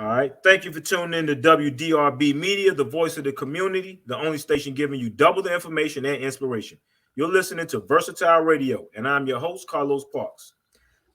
All right. Thank you for tuning in to WDRB Media, the voice of the community, the only station giving you double the information and inspiration. You're listening to Versatile Radio, and I'm your host, Carlos Parks.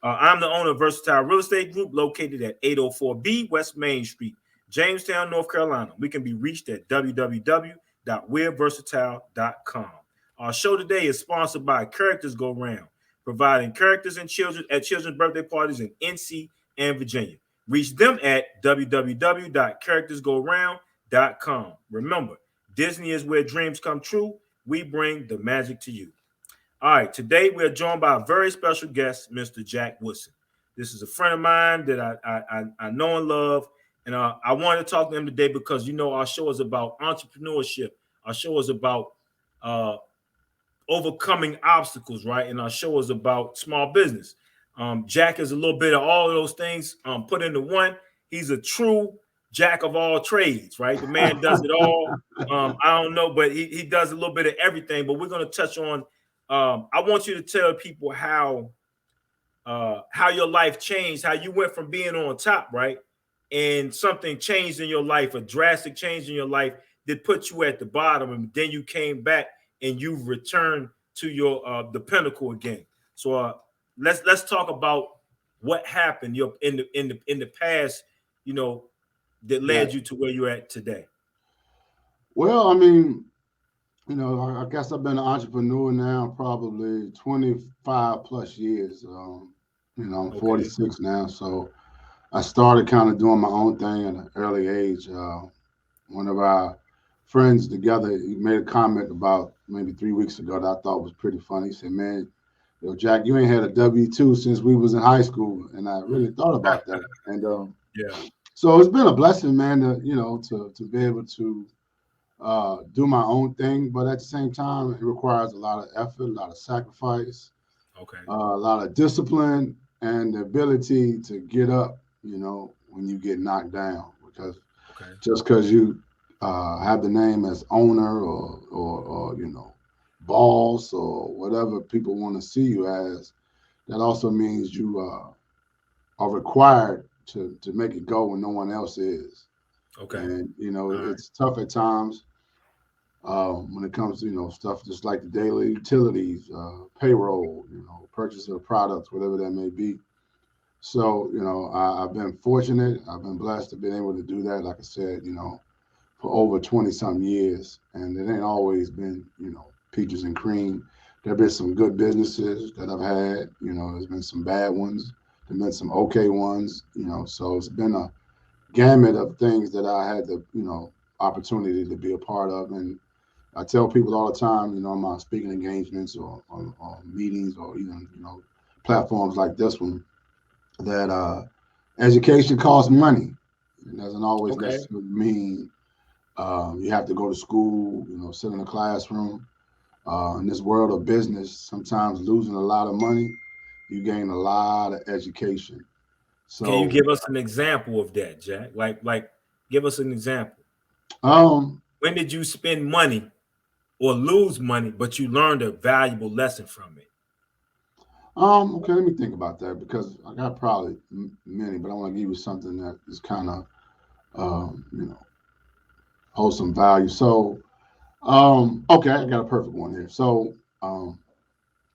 I'm the owner of Versatile Real Estate Group located at 804B West Main Street, Jamestown, North Carolina. We can be reached at www.weareversatile.com. Our show today is sponsored by Characters Go Round, providing characters and children at children's birthday parties in NC and Virginia. Reach them at www.charactersgoround.com. Remember, Disney is where dreams come true. We bring the magic to you. All right, today we are joined by a very special guest, Mr. Jack Woodson. This is a friend of mine that I know and love, and I wanted to talk to him today because our show is about entrepreneurship. Our show is about overcoming obstacles, right? And our show is about small business. Jack is a little bit of all of those things put into one. He's a true jack of all trades, right? The man does it all. I don't know, but he does a little bit of everything. But we're going to touch on. I want you to tell people how your life changed, how you went from being on top, right, and something changed in your life, a drastic change in your life that put you at the bottom, and then you came back and you've returned to your the pinnacle again. So let's talk about what happened in the past, that led you to where you're at today. Well, I mean, I guess I've been an entrepreneur now probably 25 plus years. I'm 46 now, so I started kind of doing my own thing at an early age. One of our friends together, he made a comment about maybe 3 weeks ago that I thought was pretty funny. He said, "Man, Jack, you ain't had a W-2 since we was in high school," and I really thought about that. And so it's been a blessing, man, to be able to do my own thing, but at the same time, it requires a lot of effort, a lot of sacrifice, a lot of discipline, and the ability to get up, when you get knocked down. Because just because you have the name as owner or boss or whatever people want to see you as, that also means you are required to make it go when no one else is. And it's tough at times when it comes to stuff just like the daily utilities, payroll, purchase of products, whatever that may be. So I've been fortunate. I've been blessed to be able to do that. Like I said, for over 20-some years, and it ain't always been peaches and cream. There've been some good businesses that I've had. There's been some bad ones. There's been some okay ones. So it's been a gamut of things that I had the opportunity to be a part of. And I tell people all the time, on my speaking engagements or meetings or even platforms like this one, that education costs money. It doesn't always necessarily mean you have to go to school, sit in a classroom. In this world of business, sometimes losing a lot of money, you gain a lot of education. So, can you give us an example of that, Jack? Like, give us an example. When did you spend money or lose money, but you learned a valuable lesson from it? Okay, let me think about that, because I got probably many, but I want to give you something that is kind of, holds some value. So, okay, I got a perfect one here. So,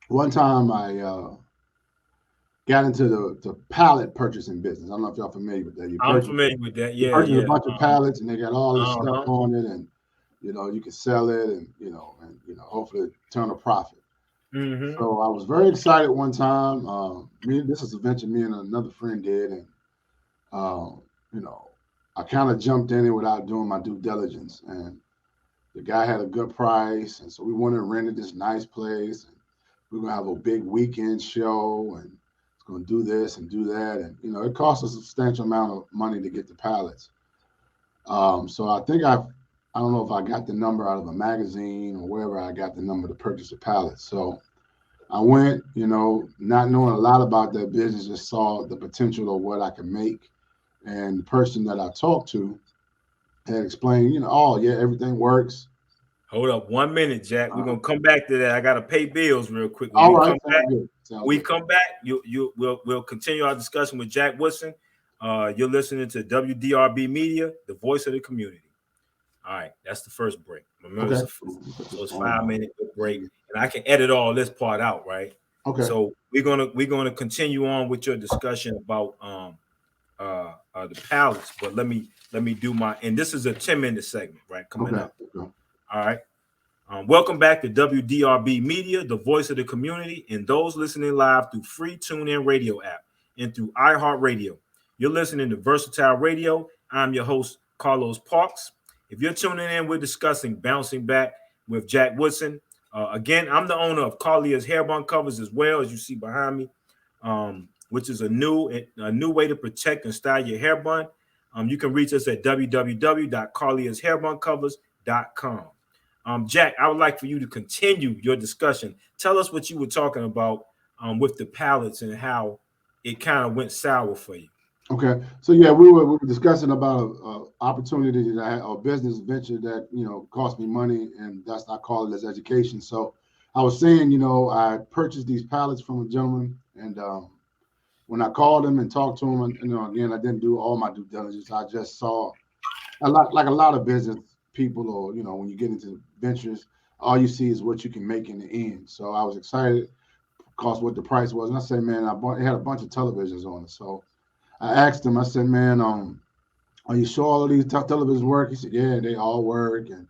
one time I got into the pallet purchasing business. I don't know if y'all familiar with that. I'm familiar with that. Yeah, you purchase a bunch of pallets, and they got all this stuff on it, and you can sell it, and hopefully turn a profit. Mm-hmm. So I was very excited one time. This is a venture me and another friend did, and I kind of jumped in it without doing my due diligence, and the guy had a good price, and so we went and rented this nice place, and we're gonna have a big weekend show, and it's gonna do this and do that, and it cost a substantial amount of money to get the pallets. So I think I don't know if I got the number out of a magazine or wherever I got the number to purchase the pallets. So I went, not knowing a lot about that business, just saw the potential of what I could make. And the person that I talked to had explained, oh, yeah, everything works. Hold up 1 minute, Jack. We're gonna come back to that. I gotta pay bills real quick. All right, come back, we'll continue our discussion with Jack Woodson. You're listening to WDRB Media, the voice of the community. All right, that's the first break. Remember, Okay. so it's 5 minute break, and I can edit all this part out, right? Okay. So we're gonna continue on with your discussion about the pallets, but let me do my, and this is a 10-minute segment, right? Coming Okay. up. All right. Welcome back to WDRB Media, the voice of the community, and those listening live through free TuneIn Radio app and through iHeartRadio. You're listening to Versatile Radio. I'm your host, Carlos Parks. If you're tuning in, we're discussing Bouncing Back with Jack Woodson. Again, I'm the owner of Carlia's Hair Bun Covers as well, as you see behind me, which is a new way to protect and style your hair bun. You can reach us at www.carliashairbunCovers.com. Jack, I would like for you to continue your discussion. Tell us what you were talking about with the pallets and how it kind of went sour for you. Okay. So yeah, we were discussing about a opportunity that I had, a business venture that cost me money, and that's I call it as education. So I was saying, I purchased these pallets from a gentleman, and when I called him and talked to him, and, again, I didn't do all my due diligence. I just saw a lot of business people, or when you get into ventures, all you see is what you can make in the end. So I was excited because what the price was, and I said, man, it had a bunch of televisions on it. So I asked him, I said, man, are you sure all of these televisions work? He said, yeah, they all work. And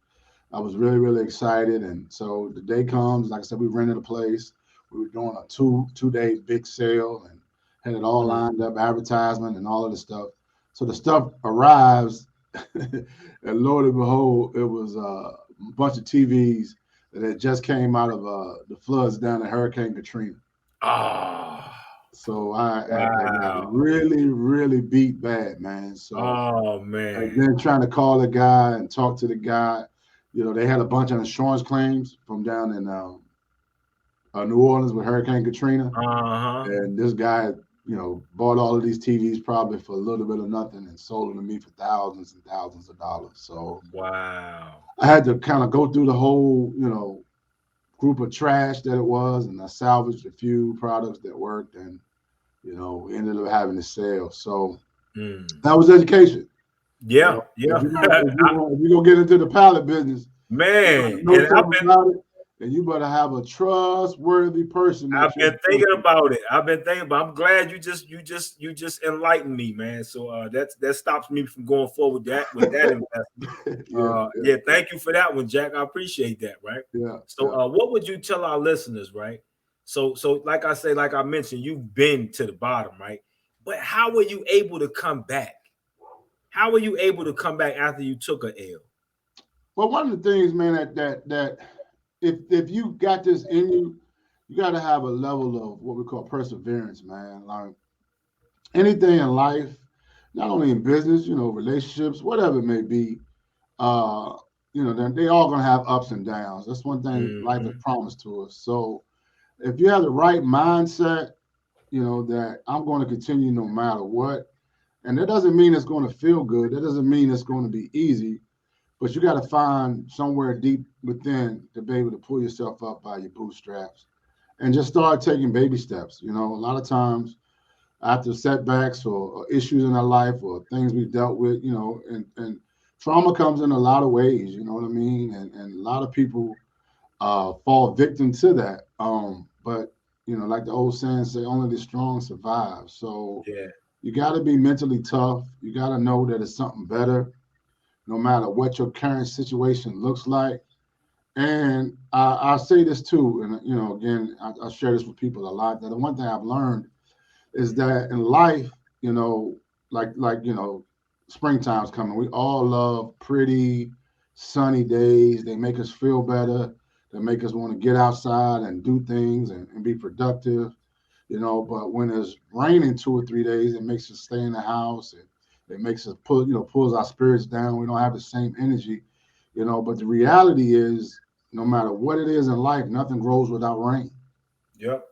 I was really, really excited. And so the day comes, like I said, we rented a place. We were doing a two-day big sale and had it all lined up, advertisement and all of the stuff. So the stuff arrives, and lo and behold, it was a bunch of TVs that had just came out of the floods down at Hurricane Katrina. So I got Wow. really, really beat bad, man. So man. and then trying to call the guy and talk to the guy, they had a bunch of insurance claims from down in New Orleans with Hurricane Katrina. And this guy, bought all of these TVs probably for a little bit of nothing and sold them to me for thousands and thousands of dollars. So wow. I had to kind of go through the whole, group of trash that it was, and I salvaged a few products that worked, and we ended up having to sell. So that was education. Yeah, If you gonna get into the pallet business, man, you know something about it, and you better have a trustworthy person. I've been thinking about it. I'm glad you just enlightened me, man. So that stops me from going forward with that investment. Yeah, thank you for that one, Jack. I appreciate that, right? Yeah. So what would you tell our listeners, right? So like I mentioned, you've been to the bottom, right? But how were you able to come back? How were you able to come back after you took an L? Well, one of the things, man, that if you got this in you, you got to have a level of what we call perseverance, man. Like anything in life, not only in business, relationships, whatever it may be, then they all gonna have ups and downs. That's one thing life has promised to us. So if you have the right mindset, that I'm going to continue no matter what, and that doesn't mean it's going to feel good. That doesn't mean it's going to be easy. But you got to find somewhere deep within to be able to pull yourself up by your bootstraps and just start taking baby steps. A lot of times after setbacks or issues in our life or things we've dealt with, and trauma comes in a lot of ways, you know what I mean? And a lot of people fall victim to that. But, like the old saying say, only the strong survive. So you got to be mentally tough. You got to know that it's something better, no matter what your current situation looks like. And I say this too, and again, I share this with people a lot. That the one thing I've learned is that in life, like springtime's coming. We all love pretty, sunny days. They make us feel better. They make us want to get outside and do things and be productive. But when it's raining 2 or 3 days, it makes us stay in the house. It makes us pulls our spirits down. We don't have the same energy, But the reality is, no matter what it is in life, nothing grows without rain. Yep.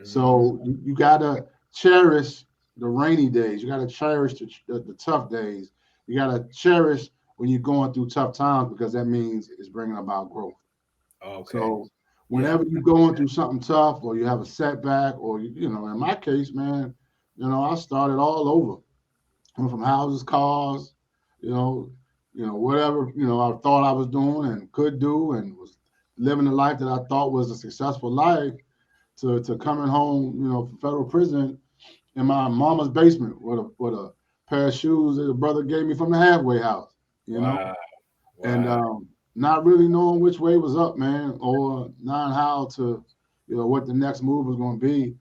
So you gotta cherish the rainy days. You gotta cherish the tough days. You gotta cherish when you're going through tough times, because that means it's bringing about growth. Okay. So whenever you're going through something tough, or you have a setback, or in my case, man, I started all over. went from houses, cars, you know, whatever, I thought I was doing and could do and was living the life that I thought was a successful life to coming home, from federal prison in my mama's basement with a pair of shoes that a brother gave me from the halfway house, Wow. and Wow. not really knowing which way was up, man, or not how to, what the next move was going to be.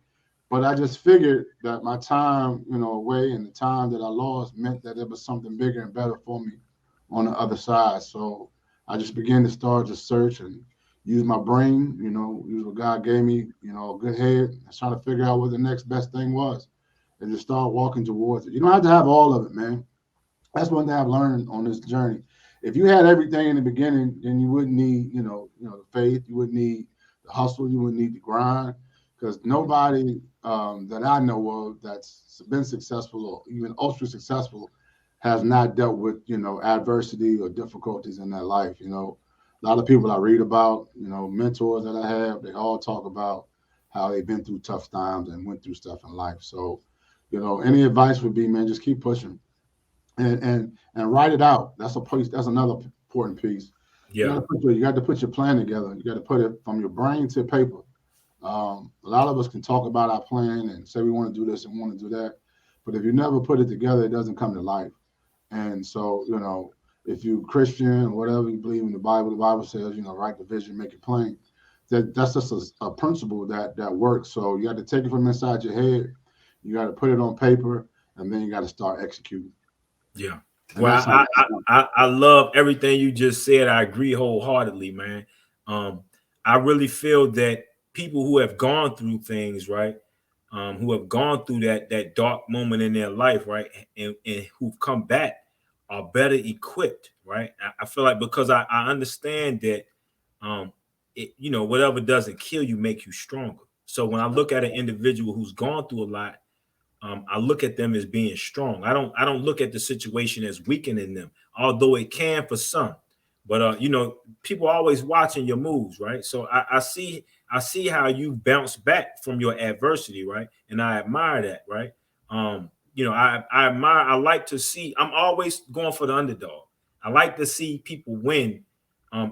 But I just figured that my time, away and the time that I lost meant that there was something bigger and better for me on the other side. So I just began to start to search and use my brain, use what God gave me, a good head, and trying to figure out what the next best thing was and just start walking towards it. You don't have to have all of it, man. That's one thing I've learned on this journey. If you had everything in the beginning, then you wouldn't need, the faith, you wouldn't need the hustle, you wouldn't need the grind, because nobody that I know of that's been successful or even ultra successful has not dealt with, adversity or difficulties in their life. A lot of people I read about, mentors that I have, they all talk about how they've been through tough times and went through stuff in life. So, any advice would be, man, just keep pushing and write it out. That's a piece. That's another important piece. Yeah. You got to put your plan together. You got to put it from your brain to paper. A lot of us can talk about our plan and say we want to do this and want to do that, but if you never put it together, it doesn't come to life. And so, if you Christian or whatever you believe in the Bible says, write the vision, make it plain. That's just a principle that works. So you got to take it from inside your head. You got to put it on paper, and then you got to start executing. Yeah. And Well, that's how I love everything you just said. I agree wholeheartedly, man. Um, I really feel that people who have gone through things, right, who have gone through that dark moment in their life, right, and who've come back are better equipped, right? I feel like because I understand that, whatever doesn't kill you make you stronger. So when I look at an individual who's gone through a lot, I look at them as being strong. I don't look at the situation as weakening them, although it can for some. But people are always watching your moves, right? So I see how you bounce back from your adversity, right? And I admire that, right? I admire. I like to see. I'm always going for the underdog. I like to see people win,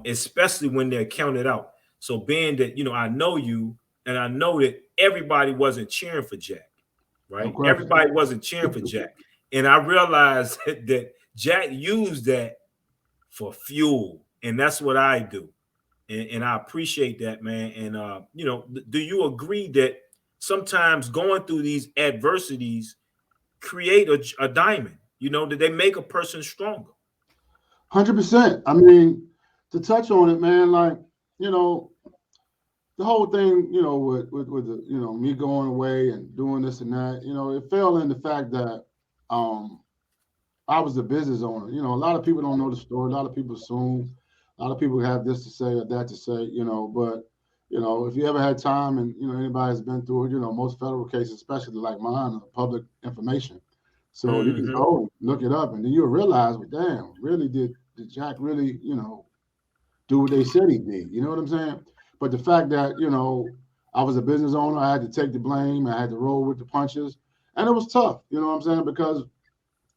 especially when they're counted out. So being that I know you, and I know that everybody wasn't cheering for Jack, no right? question. Everybody wasn't cheering for Jack. And I realized that Jack used that for fuel. And that's what I do. And I appreciate that, man. And, do you agree that sometimes going through these adversities create a diamond? That they make a person stronger? 100%. I mean, to touch on it, man, like, you know, the whole thing, with the, me going away and doing this and that, it fell in the fact that um I was the business owner. A lot of people don't know the story. A lot of people assume. A lot of people have this to say or that to say. But if you ever had time and anybody's been through it, most federal cases, especially like mine, are public information. So you can Mm-hmm. go look it up, and then you'll realize, well, damn, really did Jack really, do what they said he did? You know what I'm saying? But the fact that I was a business owner, I had to take the blame, I had to roll with the punches, and it was tough. You know what I'm saying? Because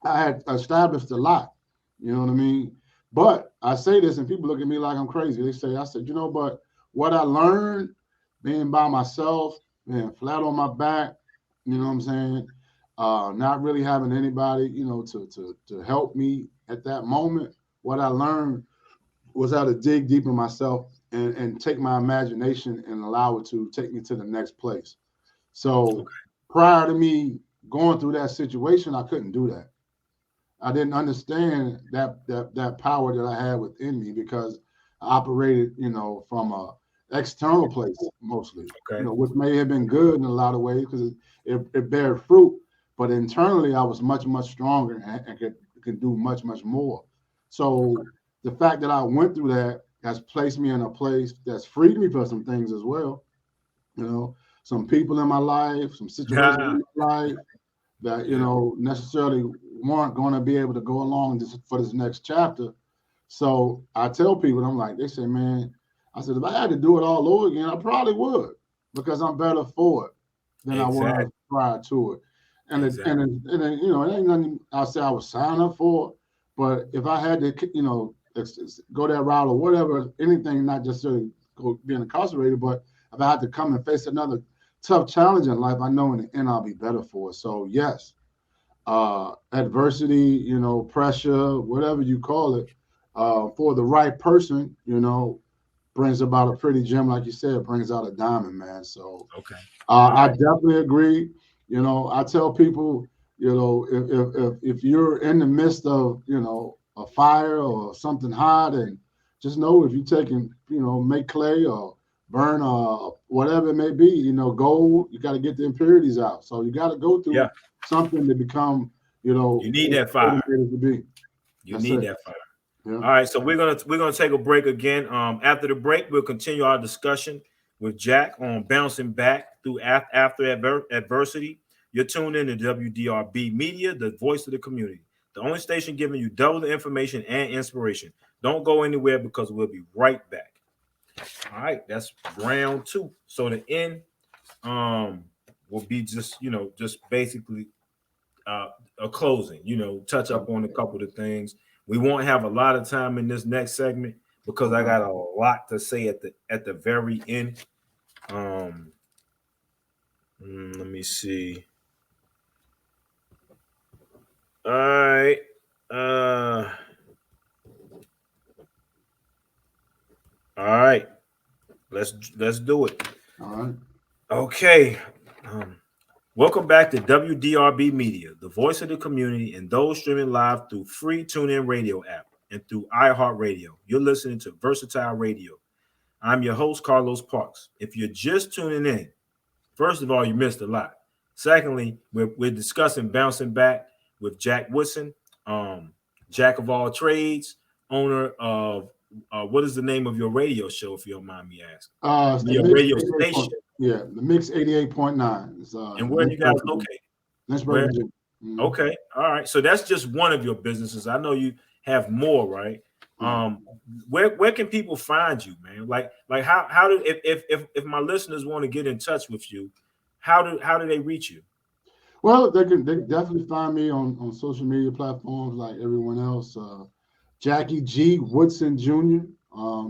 I had established a lot. You know what I mean? But I say this, and people look at me like I'm crazy. I said, but what I learned being by myself, being flat on my back, you know what I'm saying? Not really having anybody, to help me at that moment. What I learned was how to dig deep in myself and take my imagination and allow it to take me to the next place. So Okay. prior to me going through that situation, I couldn't do that. I didn't understand that power that I had within me because I operated, from a external place mostly, Okay. which may have been good in a lot of ways because it bared fruit. But internally, I was much, much stronger and could do much, much more. So the fact that I went through that has placed me in a place that's freed me for some things as well. You know, some people in my life, some situations Yeah. in my life that Yeah. necessarily weren't going to be able to go along for this next chapter. So I tell people, I'm like, they say, man, I said, if I had to do it all over again, I probably would because I'm better for it than I was Exactly. prior to it. Exactly. you know, it ain't nothing I say I would sign up for, but if I had to, you know, go that route or whatever, anything, not just go being incarcerated, but if I had to come and face another tough challenge in life, I know in the end I'll be better for it. So yes, adversity, you know, pressure, whatever you call it, for the right person, you know, brings about a pretty gem, like you said, brings out a diamond, man. So Okay. All I right. definitely agree. You know, I tell people, you know, if you're in the midst of, you know, a fire or something hot, and just know if you taking, you know, make clay or burn whatever it may be, you know, gold, you got to get the impurities out. So you got to go Yeah. through something to become, you You know, need that what it fire. needed to be. You That's need it. that fire. Yeah. All right, so we're gonna take a break again. After the break, we'll continue our discussion with Jack on bouncing back through after adversity. You're tuned in to WDRB Media, the voice of the community, the only station giving you double the information and inspiration. Don't go anywhere because we'll be right back. All right, that's round two. So the end will be just just basically uh, a closing, touch up on a couple of things. We won't have a lot of time in this next segment because I got a lot to say at the very end. Um, Let me see. All right. Uh, all right. Let's do it. All right. Okay. Um, Welcome back to WDRB Media, the voice of the community, and those streaming live through free TuneIn Radio app and through iHeartRadio. You're listening to Versatile Radio. I'm your host, Carlos Parks. If you're just tuning in, first of all, you missed a lot. Secondly, we're discussing bouncing back with Jack Woodson, um, Jack of all trades, owner of what is the name of your radio show, if you don't mind me asking? It's the Your mix radio 88 station. point, yeah, the mix 88.9. It's And where are you guys Lynchburg, located? Lynchburg, Where? Virginia. Mhm. Okay, all right. So that's just one of your businesses. I know you have more, right? Right. Where can people find you, man? Like how do if my listeners want to get in touch with you, how do they reach you? Well, they definitely find me on social media platforms like everyone else. Jackie G. Woodson Jr.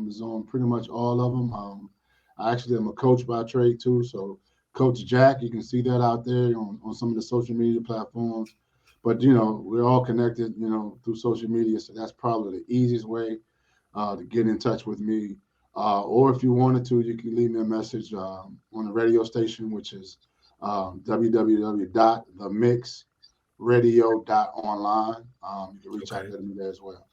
Is on pretty much all of them. I actually am a coach by trade too, so Coach Jack, you can see that out there on some of the social media platforms. But you know, we're all connected, you know, through social media, so that's probably the easiest way to get in touch with me. Or if you wanted to, you can leave me a message on the radio station, which is www.themixradio.online. You can reach out Okay. to me there as well.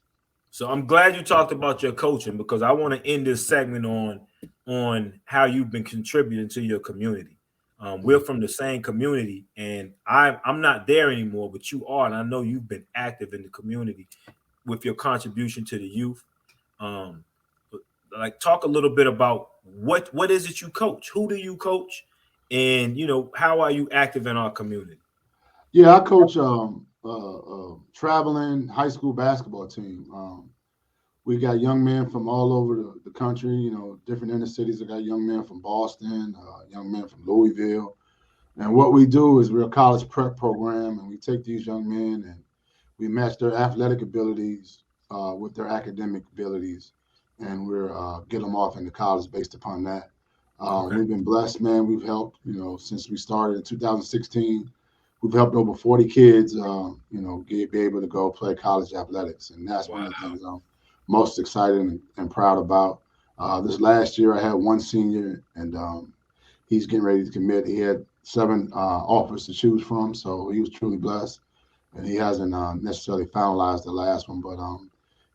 So I'm glad you talked about your coaching because I want to end this segment on how you've been contributing to your community. We're Mhm. from the same community, and I'm not there anymore, but you are, and I know you've been active in the community with your contribution to the youth. Um, like talk a little bit about what is it you coach? Who do you coach? And how are you active in our community? Yeah, I coach traveling high school basketball team. We got young men from all over the country, you know, different inner cities. I got young men from Boston, young men from Louisville. And what we do is we're a college prep program, and we take these young men and we match their athletic abilities with their academic abilities, and we're get them off into college based upon that. Okay. We've been blessed, man. We've helped, you know, since we started in 2016. We've helped over 40 kids, you know, be able to go play college athletics, and that's one Wow. of the things I'm most excited and proud about. This last year, I had one senior, and he's getting ready to commit. He had seven offers to choose from, so he was truly blessed. And he hasn't necessarily finalized the last one, but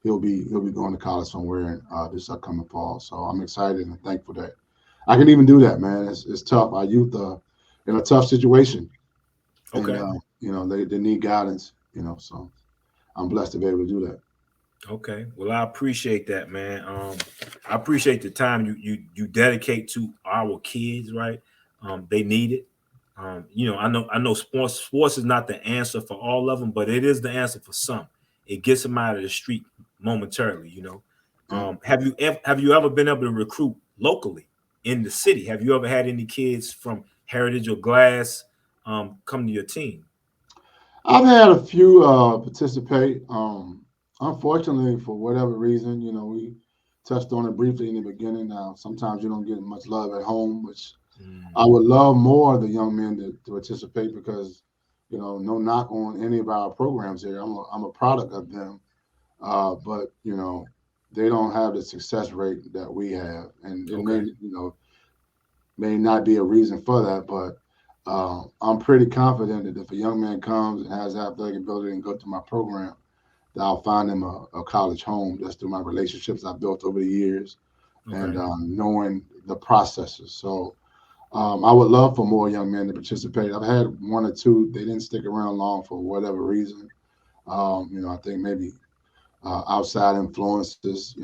he'll be going to college somewhere in this upcoming fall. So I'm excited and thankful that I can even do that, man. It's tough. Our youth are in a tough situation, and Okay. you know they need guidance. You know, so I'm blessed to be able to do that. Okay. Well, I appreciate that, man. I appreciate the time you dedicate to our kids, right? They need it. I know sports is not the answer for all of them, but it is the answer for some. It gets them out of the street momentarily. Yeah. Have you ever been able to recruit locally in the city? Have you ever had any kids from Heritage or Glass come to your team? I've had a few participate. Unfortunately, for whatever reason, we touched on it briefly in the beginning. Now, sometimes you don't get much love at home, which I would love more of the young men to participate because, no knock on any of our programs here. I'm a product of them, but they don't have the success rate that we have, and it may Okay. may not be a reason for that, but I'm pretty confident that if a young man comes and has athletic ability and go to my program, that I'll find him a college home just through my relationships I've built over the years and Okay. knowing the processes. So I would love for more young men to participate. I've had one or two; they didn't stick around long for whatever reason. I think maybe outside influences,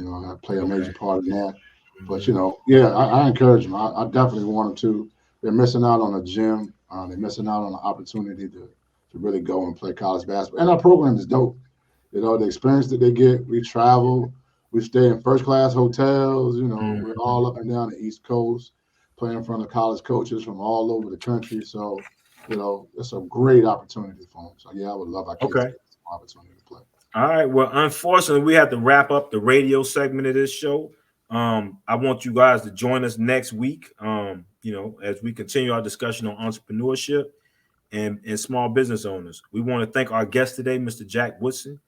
play a major Okay. part in that. But Hmm. yeah, I encourage them. I definitely want them to. They're missing out on a gym. They're missing out on an opportunity to really go and play college basketball. And our program is dope. The experience that they get. We travel. We stay in first class hotels. We're all up and down the East Coast, playing in front of college coaches from all over the country. So, it's a great opportunity for them. So yeah, I would love our kids to Okay. get some opportunity to play. All right. Well, unfortunately, we have to wrap up the radio segment of this show. I want you guys to join us next week. As we continue our discussion on entrepreneurship and small business owners. We want to thank our guest today, Mr. Jack Woodson.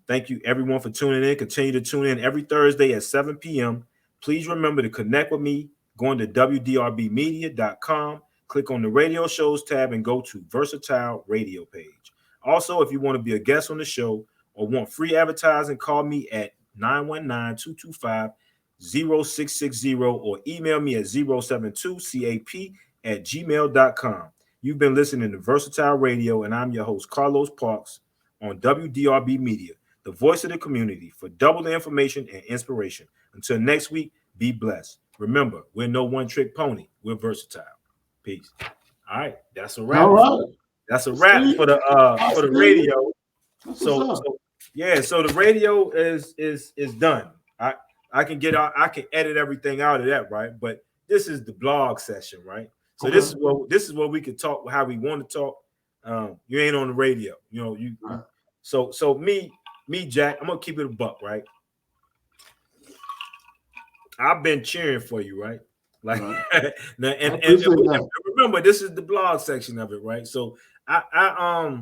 Thank you everyone for tuning in. Continue to tune in every Thursday at 7 p.m. Please remember to connect with me going to wdrbmedia.com. Click on the radio shows tab and go to Versatile Radio page. Also, if you want to be a guest on the show or want free advertising, call me at 919-225-0660 or email me at 072cap@gmail.com. You've been listening to Versatile Radio, and I'm your host, Carlos Parks, on WDRB Media, the voice of the community for double the information and inspiration. Until next week, be blessed. Remember, we're no one-trick pony. We're versatile. Peace. All right, that's a All wrap. right. That's a wrap Steve, for the I see. radio. That's what's So up. so yeah, so the radio is done. I can get out, I can edit everything out of that, right? But this is the blog session, right? So Okay. this is what we can talk how we want to talk. You ain't on the radio, All right. so me Jack, I'm gonna keep it a buck, right? I've been cheering for you, right? Like All right. now, I and appreciate that. remember, this is the blog section of it, right? So I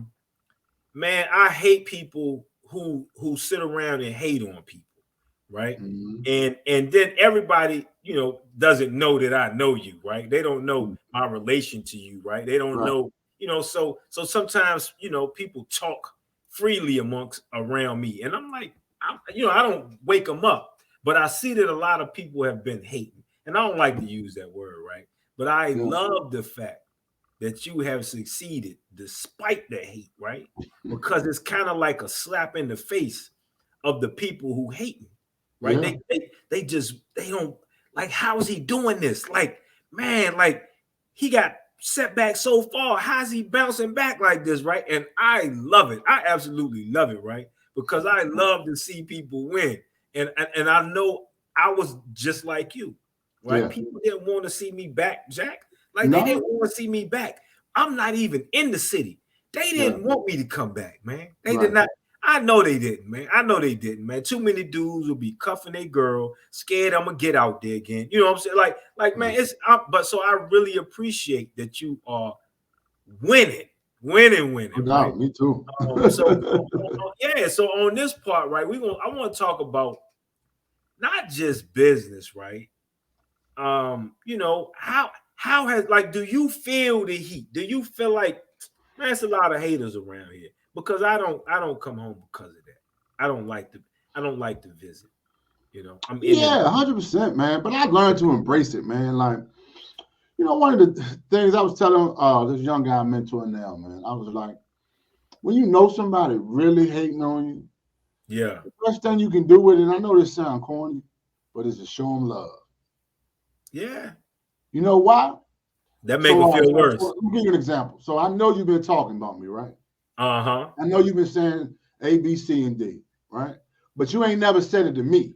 man, I hate people who sit around and hate on people, right? Mm-hmm. And then everybody, doesn't know that I know you, right? They don't know my relation to you, right? They don't Right. know, so sometimes, people talk freely amongst around me. And I'm like, I don't wake them up, but I see that a lot of people have been hating. And I don't like to use that word, right? But I Yeah. love the fact that you have succeeded despite the hate, right? Because it's kind of like a slap in the face of the people who hate me, right? Yeah. They don't like, how is he doing this? Like, man, like he got set back so far. How's he bouncing back like this, right? And I love it. I absolutely love it, right? Because I love to see people win. And I know I was just like you, right? Yeah. People didn't want to see me back, Jack. Like they didn't No. want to see me back. I'm not even in the city. They Yeah. didn't want me to come back, man. They did Right. not. I know they didn't, man. I know they didn't, man. Too many dudes will be cuffing their girl, scared I'm gonna get out there again. You know what I'm saying? Like, man, Yeah. but so I really appreciate that you are winning, No right? doubt. Me too. Yeah. So on this part, right, I want to talk about not just business, right? How has, like, do you feel the heat? Do you feel like, man, it's a lot of haters around here? Because I don't come home because of that. I don't like to visit. I'm in and Yeah, out. 100%, man. But I learned to embrace it, man. Like, one of the things I was telling this young guy I'm mentoring now, man, I was like, when you know somebody really hating on you, Yeah, the best thing you can do with it, and I know this sounds corny, but is to show them love. yeah. You know why? That make So, them feel so worse. let me give you an example. So I know you've been talking about me, right? Uh-huh. I know you've been saying A, B, C, and D, right? But you ain't never said it to me.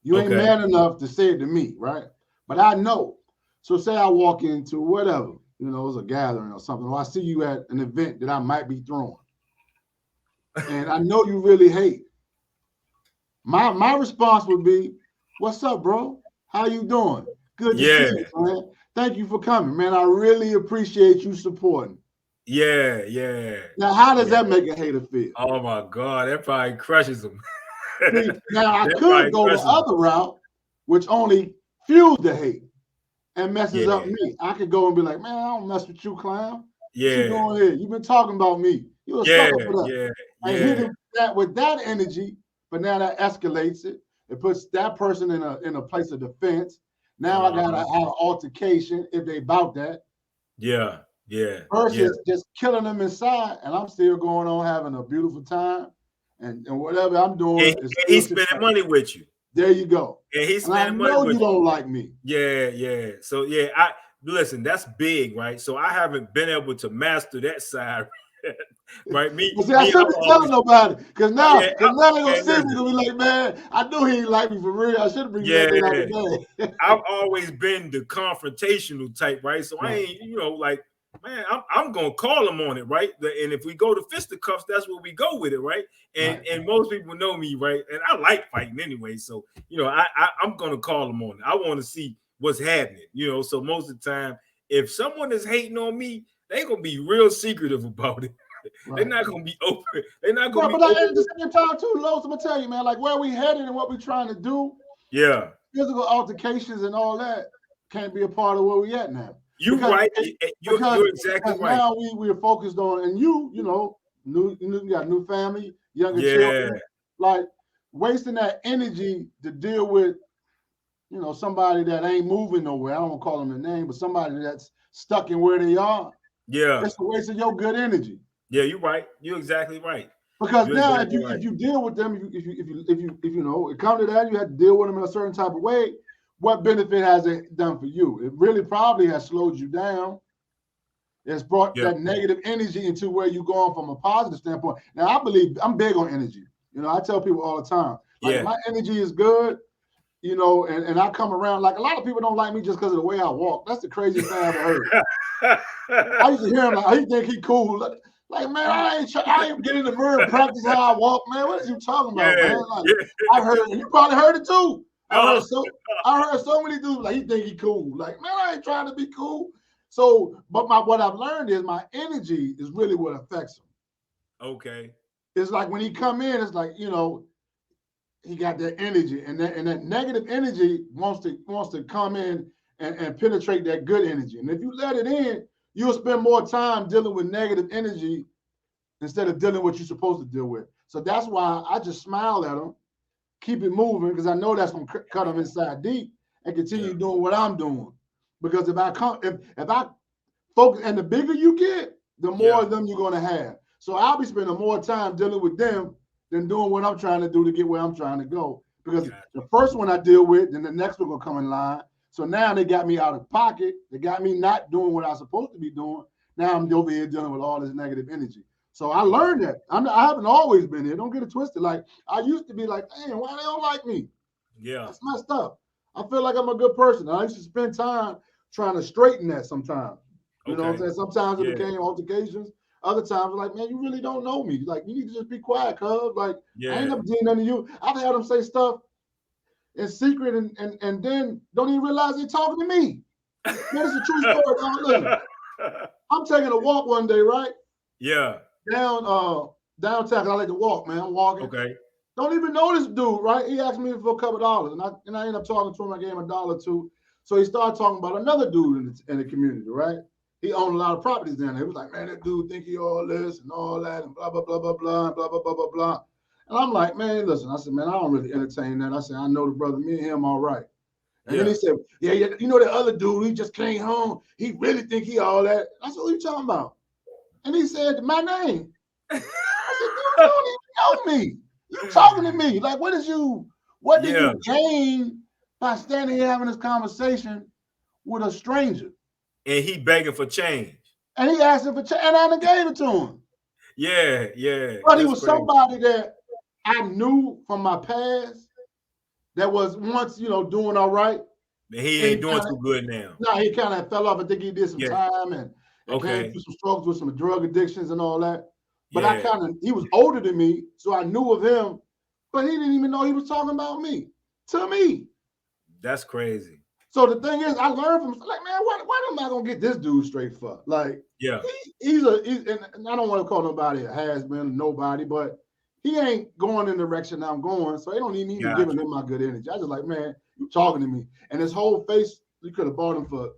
You ain't Okay. man enough to say it to me, right? But I know. So say I walk into whatever, it's a gathering or something, or I see you at an event that I might be throwing. and I know you really hate. My response would be, "What's up, bro? How you doing? Good to see Yeah, you, man. Thank you for coming, man. I really appreciate you supporting." yeah, yeah, Now, how does yeah. that make a hater feel? Oh my God, that probably crushes them. See, now I That could probably go the crushes them. other route, which only fuels the hate and messes up Yeah, me. I could go and be like, "Man, I don't mess with you, clown. What you yeah, doing here? You've been talking about me. You're a yeah, sucker for that." yeah, I hit yeah. him that with that energy, but now that escalates it. It puts that person in a place of defense. Now I gotta Uh-huh. have an altercation if they bout that Yeah, yeah, yeah. versus just killing them inside, and I'm still going on having a beautiful time, and whatever I'm And, doing is and still he's spending successful. money with you. There you go. And he's And I spending money know you with you. don't like me. Yeah, yeah. So yeah, I listen, that's big, right? So I haven't been able to master that side. Right? But see, I I'm shouldn't be telling always nobody because now, yeah, because now they're gonna man, see me listen, and be like, "Man, I knew he didn't like me for real. I should have been letting it out yeah. today." I've always been the confrontational type, right? So I Right, ain't, like, man, I'm gonna call him on it, right? And if we go to fisticuffs, that's where we go with it, right? And right. and most people know me, right? And I like fighting anyway, so I'm gonna call him on it. I want to see what's happening, So most of the time, if someone is hating on me, they gonna be real secretive about it. They're Right. not gonna be open. They're not gonna Bro, be but open. at the same time, too, Los, I'm gonna tell you, man, like where we headed and what we're trying to do, Yeah, physical altercations and all that can't be a part of where we at now. you Because right. because You're exactly because right. now we are focused on, and you got new family, younger Yeah, children, like wasting that energy to deal with somebody that ain't moving nowhere. I don't want to call them the name, but somebody that's stuck in where they are. yeah. It's a waste of your good energy. Yeah, you're right. You're exactly right. Because You're now, exactly right. if you deal with them, if you know it come to that, you have to deal with them in a certain type of way. What benefit has it done for you? It really probably has slowed you down. It's brought Yeah, that negative energy into where you're going from a positive standpoint. Now, I believe I'm big on energy. I tell people all the time, like if yeah. my energy is good, and I come around, like a lot of people don't like me just because of the way I walk. That's the craziest thing I ever heard. I used to hear him like, he think he cool. Like, man, I ain't get in the mirror and practice how I walk, man. What is you talking about, Yeah, man? Like, yeah. I heard, and you probably heard it too. No, I heard so many dudes like he think he cool. Like, man, I ain't trying to be cool. So, but what I've learned is my energy is really what affects him. okay. It's like when he come in, it's like he got that energy, and that negative energy wants to come in and penetrate that good energy. And if you let it in, you'll spend more time dealing with negative energy instead of dealing with what you're supposed to deal with. So that's why I just smile at them, keep it moving, because I know that's gonna cut them inside deep, and Yeah, continue doing what I'm doing. Because if I focus, and the bigger you get, the more yeah. of them you're gonna have. So I'll be spending more time dealing with them than doing what I'm trying to do to get where I'm trying to go. Because Got the first one I deal with, then the next one will come in line. So now they got me out of pocket. They got me not doing what I'm supposed to be doing. Now I'm over here dealing with all this negative energy. So I you. Okay. learned that. I haven't always been here. Don't get it twisted. Like I used to be like, damn, why they don't like me? Yeah. That's messed up. I feel like I'm a good person. I used to spend time trying to straighten that sometimes. You know what I'm Okay. saying? Sometimes it Yeah. became altercations. Other times, like, man, you really don't know me. Like, you need to just be quiet, cuz. Like, I ain't Yeah. never did nothing to you. I've had them say stuff in secret and then don't even realize they're talking to me. Man, it's a true story, dog. Listen, I'm taking a walk one day, right? Yeah. Down downtown, 'cause I like to walk, man. I'm walking. Okay. Don't even know this dude, right? He asked me for a couple of dollars, and I ended up talking to him. I gave him $1 or two. So he started talking about another dude in the community, right? He owned a lot of properties down there. He was like, man, that dude think he all this and all that and blah, blah, blah, blah, blah, and blah, blah, blah, blah, blah. And I'm like, man, listen. I said, man, I don't really entertain that. I said, I know the brother, me and him all right. And then he Yeah. said, yeah, you know that other dude, he just came home. He really think he all that. I said, what are you talking about? And he said, my name. I said, dude, you don't even know me. You talking to me. Like, what do Yeah. you gain by standing here having this conversation with a stranger? And he begging for change. And he asked him for and I done gave it to him. Yeah. Yeah. But he That's was crazy. somebody that I knew from my past that was once, doing all right. And he And ain't doing too good now. he kind of fell off. I think he did some Yeah. time and came Okay. through some struggles with some drug addictions and all that. But Yeah, he was older than me, so I knew of him, but he didn't even know he was talking about me to me. that's crazy. So the thing is, I learned from like, man, why am I gonna get this dude straight fuck? Like, Yeah, he's and I don't want to call nobody a has been, nobody, but he ain't going in the direction I'm going, so it don't even need me gotcha. giving him my good energy. I just like, man, you talking to me, and his whole face, you could have bought him for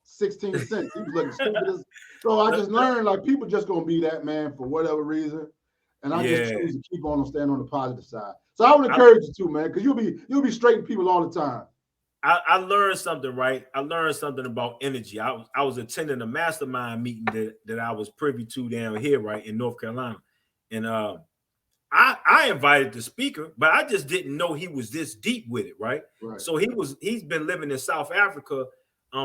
16 cents. He was looking stupid as. So I just learned like people just gonna be that man for whatever reason, and I just Yeah, choose to keep on staying on the positive side. So I would I, encourage you too, man, because you'll be straight people all the time. I learned something, right? I learned something about energy. I was attending a mastermind meeting that I was privy to down here, right, in North Carolina, and I invited the speaker, but I just didn't know he was this deep with it, right? Right. So he's been living in South Africa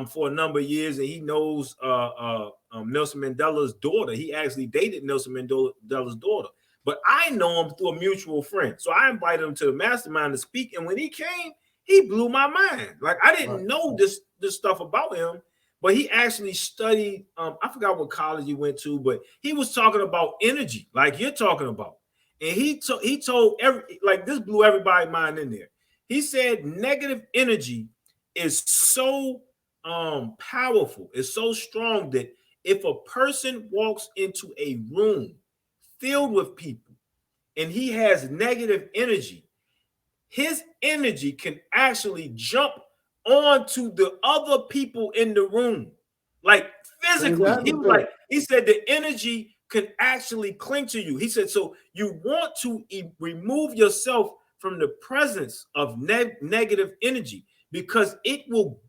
for a number of years, and he knows Nelson Mandela's daughter. He actually dated Nelson Mandela's daughter, but I know him through a mutual friend. So I invited him to the mastermind to speak, and when he came, he blew my mind. Like I didn't know this stuff about him, but he actually studied. I forgot what college he went to, but he was talking about energy, like you're talking about. And he told like this blew everybody's mind in there. He said negative energy is so powerful, it's so strong that if a person walks into a room filled with people and he has negative energy, his energy can actually jump onto the other people in the room, like physically. Exactly. Yeah. He said the energy can actually cling to you. He said, so you want to remove yourself from the presence of negative energy because it will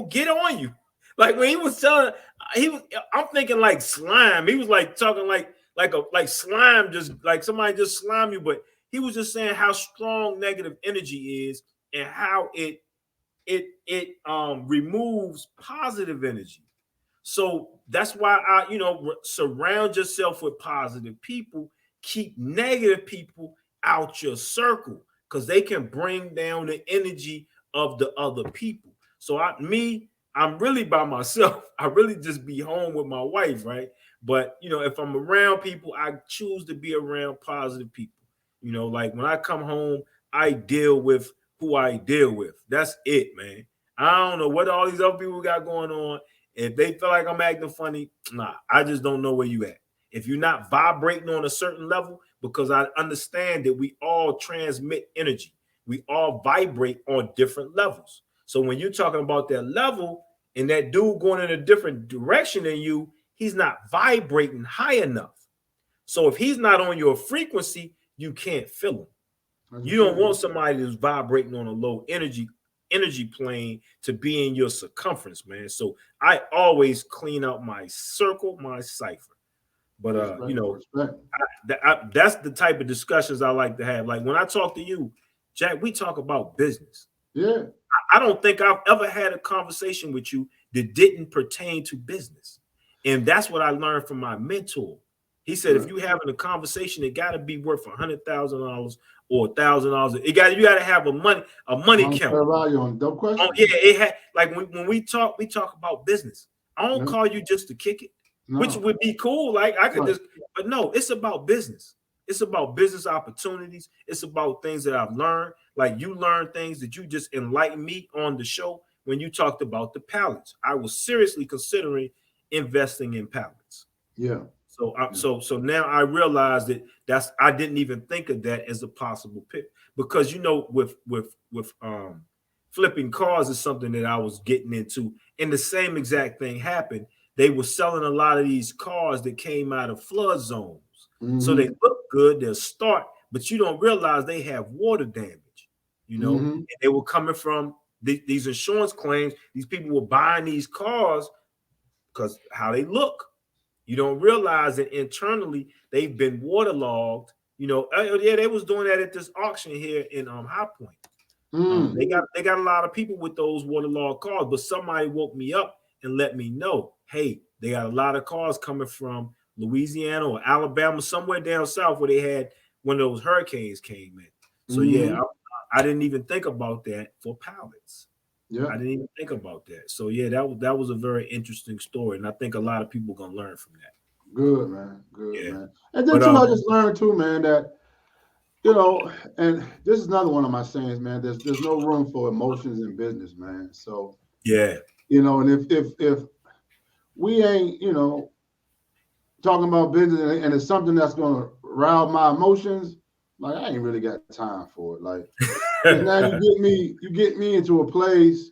get on you. Like when he was telling, I'm thinking like slime. He was like talking like slime, just like somebody just slime you, but he was just saying how strong negative energy is and how it removes positive energy. So that's why surround yourself with positive people, keep negative people out your circle because they can bring down the energy of the other people. So I'm really by myself. I really just be home with my wife, right? But if I'm around people, I choose to be around positive people. Like when I come home, I deal with who I deal with. That's it, man. I don't know what all these other people got going on. If they feel like I'm acting funny, nah, I just don't know where you at. If you're not vibrating on a certain level, because I understand that we all transmit energy, we all vibrate on different levels. So when you're talking about that level and that dude going in a different direction than you, he's not vibrating high enough. So if he's not on your frequency, you can't feel him. You don't want somebody who's vibrating on a low energy plane to be in your circumference, man. So I always clean out my circle, my cipher. But that's the type of discussions I like to have. Like when I talk to you, Jack, we talk about business. Yeah. I don't think I've ever had a conversation with you that didn't pertain to business. And that's what I learned from my mentor. He said, if you having a conversation, it got to be worth $100,000 or $1,000. You got to have a money count. On dumb question. Oh yeah, it had like when we talk about business. I don't call you just to kick it, which would be cool. Like I could but no, it's about business. It's about business opportunities. It's about things that I've learned. Like you learned things that you just enlightened me on the show when you talked about the pallets. I was seriously considering investing in pallets. Yeah. So now I realize that I didn't even think of that as a possible pick because with flipping cars is something that I was getting into, and the same exact thing happened. They were selling a lot of these cars that came out of flood zones, so they look good, they'll start, but you don't realize they have water damage. And they were coming from these insurance claims. These people were buying these cars because how they look. You don't realize that internally they've been waterlogged. Yeah, they was doing that at this auction here in High Point. They got a lot of people with those waterlogged cars, but somebody woke me up and let me know, hey, they got a lot of cars coming from Louisiana or Alabama, somewhere down south where they had when those hurricanes came in. So yeah, I didn't even think about that for pallets. Yeah, I didn't even think about that. So yeah, that was a very interesting story, and I think a lot of people are gonna learn from that. Good, man. Good, Yeah. man. And then But too, I just learned too, man, that and this is another one of my sayings, man. There's no room for emotions in business, man. So, yeah. and if we ain't, talking about business and it's something that's gonna rouse my emotions, like I ain't really got time for it. Like, because now you get me into a place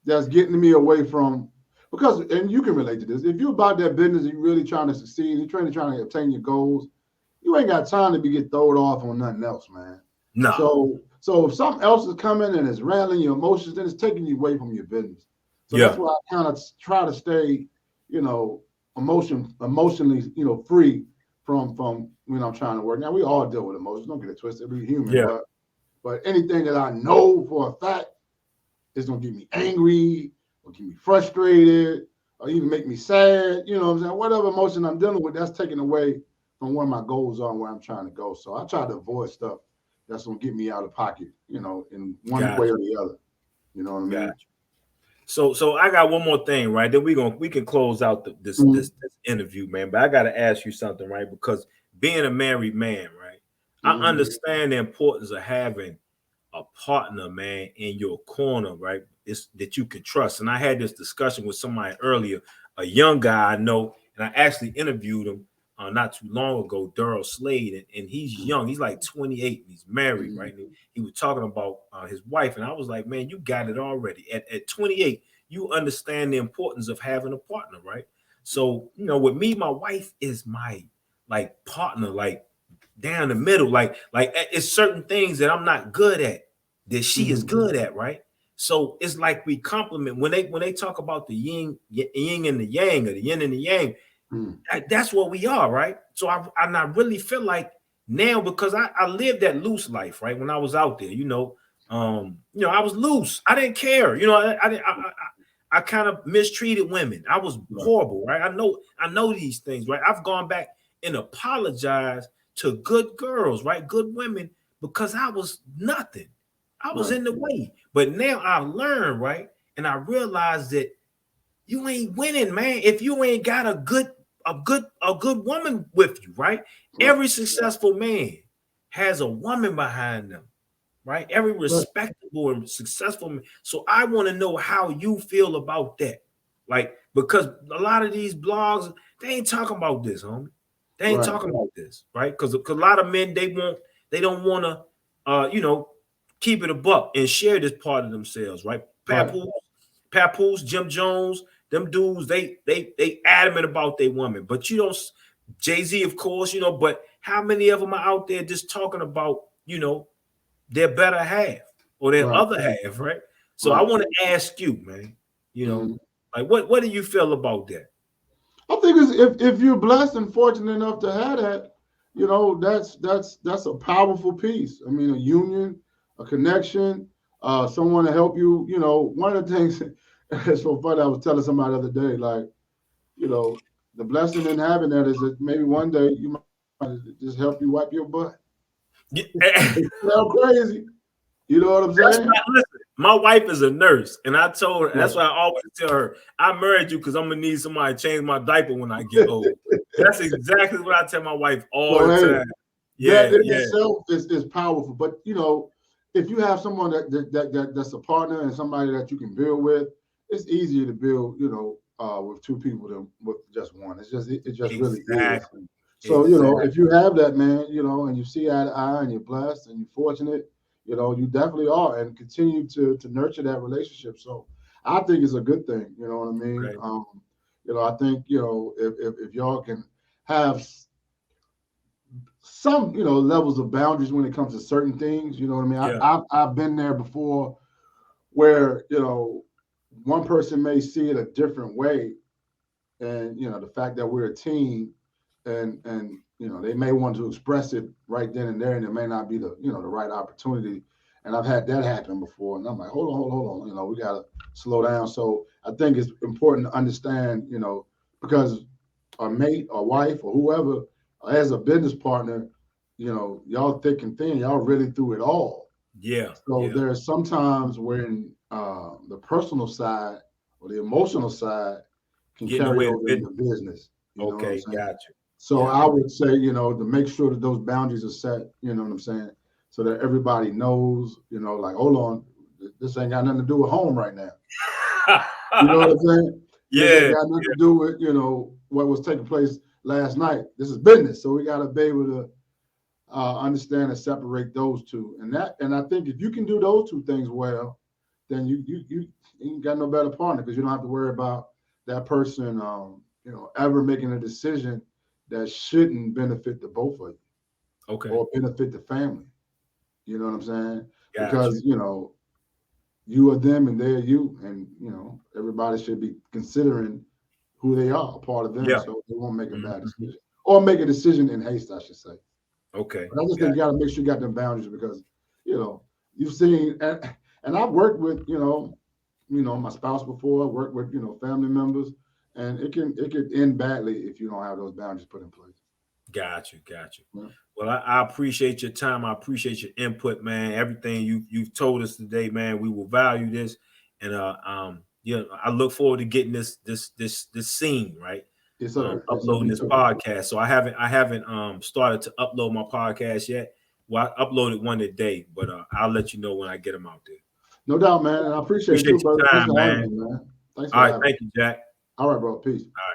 that's getting me away from because and you can relate to this. If you're about that business and you're really trying to succeed, you're trying to obtain your goals, you ain't got time to be get thrown off on nothing else, man. No. So if something else is coming and it's rattling your emotions, then it's taking you away from your business. So that's Yeah. why I kind of try to stay, you know, emotionally, free from when I'm trying to work. Now we all deal with emotions. Don't get it twisted. We're human, Yeah. but anything that I know for a fact is gonna get me angry or get me frustrated or even make me sad. You know what I'm saying? Whatever emotion I'm dealing with, that's taken away from where my goals are and where I'm trying to go. So I try to avoid stuff that's gonna get me out of pocket, in one way Gotcha. or the other. You know what I mean? Gotcha. So I got one more thing, right? Then we can close out this Mhm. this this interview, man. But I got to ask you something, right? Because being a married man, right? I Mhm. understand the importance of having a partner, man, in your corner, right? It's that you can trust. And I had this discussion with somebody earlier, a young guy I know, and I actually interviewed him not too long ago, Daryl Slade, and he's young. He's like 28 and he's married, Mhm. right? And he was talking about his wife, and I was like, man, you got it already. At 28, you understand the importance of having a partner, right? So, with me, my wife is my like partner, like down the middle. Like it's certain things that I'm not good at that she is Mhm. good at, right? So it's like we complement when they talk about the yin and the yang, or the yin and the yang. Mhm. That's what we are, right? So I really feel like now because I lived that loose life, right? When I was out there, I was loose. I didn't care, I kind of mistreated women. I was Right. horrible, right? I know these things, right? I've gone back and apologized to good girls, right? Good women, because I was nothing. I was Right. in the way. But now I learned, right? And I realized that you ain't winning, man, if you ain't got a good woman with you, right? Right. Every successful man has a woman behind them, right? Every Right. respectable and successful man. So I want to know how you feel about that. Like, because a lot of these blogs, they ain't talking about this, homie. They ain't Right. talking about this, right? Because a lot of men, they don't want to keep it a buck and share this part of themselves, right? Right. Papoose, Jim Jones, them dudes, they adamant about their woman. But you don't, Jay-Z, of course, but how many of them are out there just talking about, their better half or their Right. other half, right? So I Right. want to ask you, man, Mhm. like what do you feel about that? I think it's, if you're blessed and fortunate enough to have that, that's a powerful piece. I mean, a union, a connection, someone to help you. One of the things it's so funny. I was telling somebody the other day, like, the blessing in having that is that maybe one day you might just help you wipe your butt. Yeah. It sounds crazy. You know what I'm That's saying? why, listen, my wife is a nurse, and I told her, that's Right. why I always tell her, I married you because I'm gonna need somebody to change my diaper when I get old. That's exactly what I tell my wife all So the hey, time. that Yeah, in yeah, itself is powerful. But if you have someone that's a partner and somebody that you can build with, it's easier to build, with two people than with just one. It just really is. exactly, So, exactly. if you have that, man, and you see eye to eye and you're blessed and you're fortunate, you definitely are, and continue to nurture that relationship. So I think it's a good thing, you know what I mean? Okay. I think, if y'all can have some levels of boundaries when it comes to certain things. You know what I mean? Yeah, I've been there before where one person may see it a different way, and the fact that we're a team, and they may want to express it right then and there, and it may not be the right opportunity. And I've had that happen before, and I'm like, hold on, we gotta slow down. So I think it's important to understand, because a mate or wife or whoever, as a business partner, y'all thick and thin, y'all really through it all. yeah, So yeah. there's sometimes when the personal side or the emotional side can Getting carry away the over business. into business. You know what I'm Okay, saying? got you. So I would say, you know, to make sure that those boundaries are set, you know what I'm saying, so that everybody knows, you know, like, hold on, this ain't got nothing to do with home right now. You know what I'm saying? This ain't got nothing to do with, you know, what was taking place last night. This is business, so we got to be able to understand and separate those two. And I think if you can do those two things well, then you ain't got no better partner, because you don't have to worry about that person, you know, ever making a decision that shouldn't benefit the both of you, or benefit the family. You know what I'm saying? Because you know, you are them and they're you, and you know, everybody should be considering who they are, a part of them, so they won't make a bad decision, or make a decision in haste, I should say. Okay. But I just think you got to make sure you got them boundaries, because you know, you've seen, and I've worked with, you know, my spouse before. I worked with, you know, family members, and it could end badly if you don't have those boundaries put in place. Got you. Yeah. Well, I appreciate your time. I appreciate your input, man. Everything you've told us today, man. We will value this, and yeah, I look forward to getting this scene right. Yes, sir. Uploading this podcast. So I haven't started to upload my podcast yet. Well, I uploaded one today, but I'll let you know when I get them out there. No doubt, man. And I appreciate you, brother. Time, man. Thanks for having me, man. Thanks for having me. Thank you, Jack. All right, bro. Peace. All right.